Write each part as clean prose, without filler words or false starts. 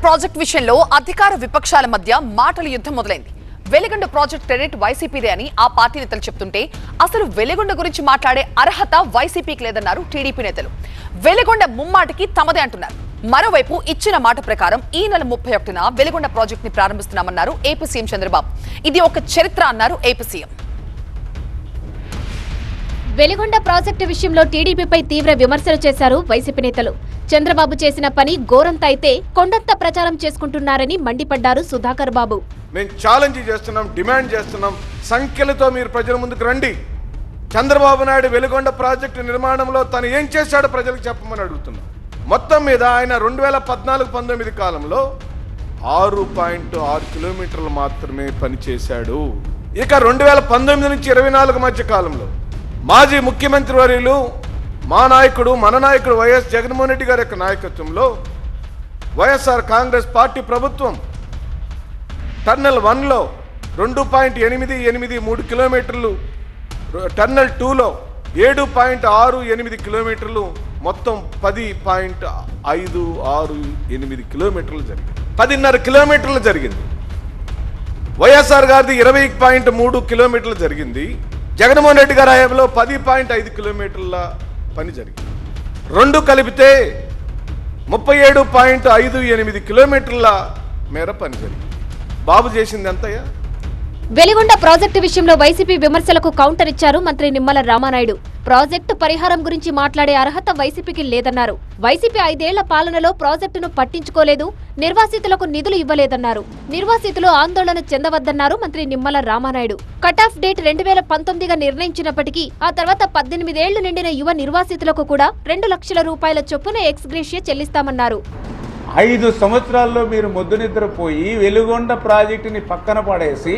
Project విషయంలో అధికార విపక్షాల మధ్య మాటల యుద్ధం మొదలైంది. వెలిగొండ ప్రాజెక్ట్ క్రెడిట్ వైసీపీదే అని ఆ పార్టీ నేతలు చెప్తుంటే అసలు వెలిగొండ గురించి మాట్లాడే అర్హత వైసీపీకి లేదన్నారు టీడీపీ నేతలు. వెలిగొండ ముమ్మాటికి తమదే అంటున్నారు. మరోవైపు ఇచ్చిన మాట ప్రకారం ఈ నెల 31న వెలిగొండ ప్రాజెక్ట్ ని ప్రారంభిస్తున్నామన్నారు ఏపీ సీఎం చంద్రబాబు. ఇది ఒక చరిత్ర అన్నారు ఏపీ సీఎం. వెలిగొండ ప్రాజెక్టు విషయంలో టీడీపీపై తీవ్ర విమర్శలు చేశారు వైసీపీ నేతలు. చంద్రబాబు చేసిన పని ఘోరంత అయితే కొండంత ప్రచారం చేసుకుంటున్నారని మండిపడ్డారు సుధాకర్ బాబు. మేము ఛాలెంజ్ చేస్తున్నాం, డిమాండ్ చేస్తున్నాం, సంఖ్యలతో మీరు ప్రజల ముందుకు రండి. చంద్రబాబు నాయుడు వెలిగొండ ప్రాజెక్టు నిర్మాణంలో తను ఏం చేశాడో ప్రజలకు చెప్పమని అడుగుతున్నాం. మొత్తం మీద ఆయన 2014-19 కాలంలో 6.6 కిలోమీటర్లు మాత్రమే పనిచేశాడు. ఇక 2019 నుంచి 24 మధ్య కాలంలో మాజీ ముఖ్యమంత్రి వర్యులు మన నాయకుడు వైఎస్ జగన్మోహన్ రెడ్డి గారి యొక్క నాయకత్వంలో వైఎస్ఆర్ కాంగ్రెస్ పార్టీ ప్రభుత్వం టన్నెల్ 1లో 2.883 కిలోమీటర్లు, టన్నెల్ 2లో 7.68 కిలోమీటర్లు, మొత్తం 10.568 కిలోమీటర్లు జరిగింది. 10.5 కిలోమీటర్లు జరిగింది. వైఎస్ఆర్ గారిది 20.3 కిలోమీటర్లు జరిగింది. జగన్మోహన్ రెడ్డి గారి హయాంలో 10.5 కిలోమీటర్ల పని జరిగింది. రెండు కలిపితే 37.58 కిలోమీటర్ల మేర పని జరిగింది. బాబు చేసింది ఎంతయ్యా? వెలిగొండ ప్రాజెక్టు విషయంలో వైసీపీ విమర్శలకు కౌంటర్ ఇచ్చారు మంత్రి నిమ్మల రామానాయుడు. ప్రాజెక్టు పరిహారం గురించి మాట్లాడే అర్హత వైసీపీకి లేదన్నారు. వైసీపీ 5 ఏళ్ల పాలనలో ప్రాజెక్టును పట్టించుకోలేదు, నిర్వాసితులకు నిధులు ఇవ్వలేదన్నారు. నిర్వాసితులు ఆందోళన చెందవద్దన్నారు మంత్రి Nimmala Ramanaidu. Cut off date 2019గా నిర్ణయించినప్పటికీ ఆ తర్వాత 18 ఏళ్లు నిండిన యువ నిర్వాసితులకు కూడా 2 లక్షల రూపాయల చొప్పున ఎక్స్గ్రేషియా చెల్లిస్తామన్నారు. 5 సంవత్సరాల్లో మీరు మొద్దు నిద్రపోయి వెలిగొండ ప్రాజెక్టుని పక్కన పడేసి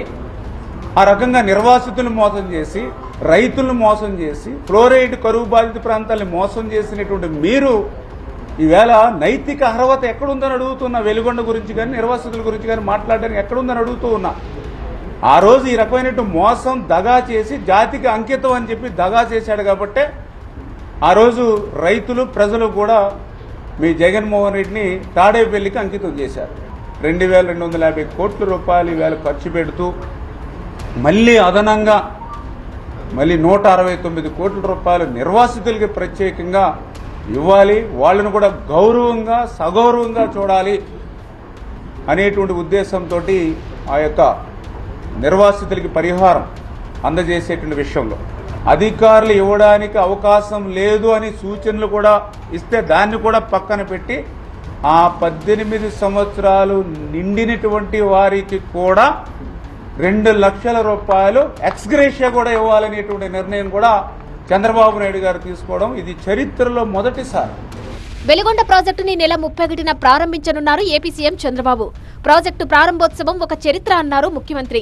ఆ రకంగా నిర్వాసితులను మోసం చేసి, రైతులను మోసం చేసి, ఫ్లోరైడ్ కరువు బాధిత ప్రాంతాలను మోసం చేసినటువంటి మీరు ఈవేళ నైతిక అర్హత ఎక్కడుందని అడుగుతున్నా. వెలిగొండ గురించి కానీ నిర్వాసితుల గురించి కానీ మాట్లాడడానికి ఎక్కడుందని అడుగుతూ ఉన్నా. ఆ రోజు ఈ రకమైనటువంటి మోసం దగా చేసి జాతికి అంకితం అని చెప్పి దగా చేశాడు కాబట్టే ఆ రోజు రైతులు ప్రజలు కూడా మీ జగన్మోహన్ రెడ్డిని తాడేపల్లికి అంకితం చేశారు. 2250 కోట్ల రూపాయలు ఈవేళ ఖర్చు పెడుతూ మళ్ళీ అదనంగా 169 కోట్ల రూపాయలు నిర్వాసితులకి ప్రత్యేకంగా ఇవ్వాలి, వాళ్ళను కూడా గౌరవంగా సగౌరవంగా చూడాలి అనేటువంటి ఉద్దేశంతో ఆ యొక్క నిర్వాసితులకి పరిహారం అందజేసేటువంటి విషయంలో అధికారులు ఇవ్వడానికి అవకాశం లేదు అని సూచనలు కూడా ఇస్తే దాన్ని కూడా పక్కన పెట్టి ఆ 18 సంవత్సరాలు నిండినటువంటి వారికి కూడా 2 లక్షల రూపాయలు ఎక్స్గ్రేషియా కూడా ఇవ్వాలనేటువంటి నిర్ణయం కూడా చంద్రబాబు నాయుడు గారు తీసుకోవడం ఇది చరిత్రలో మొదటిసారి. వెలిగొండ ప్రాజెక్టుని నెల 31న ప్రారంభించనున్నారు ఏపీ సీఎం చంద్రబాబు. ప్రాజెక్టు ప్రారంభోత్సవం ఒక చరిత్ర అన్నారు ముఖ్యమంత్రి.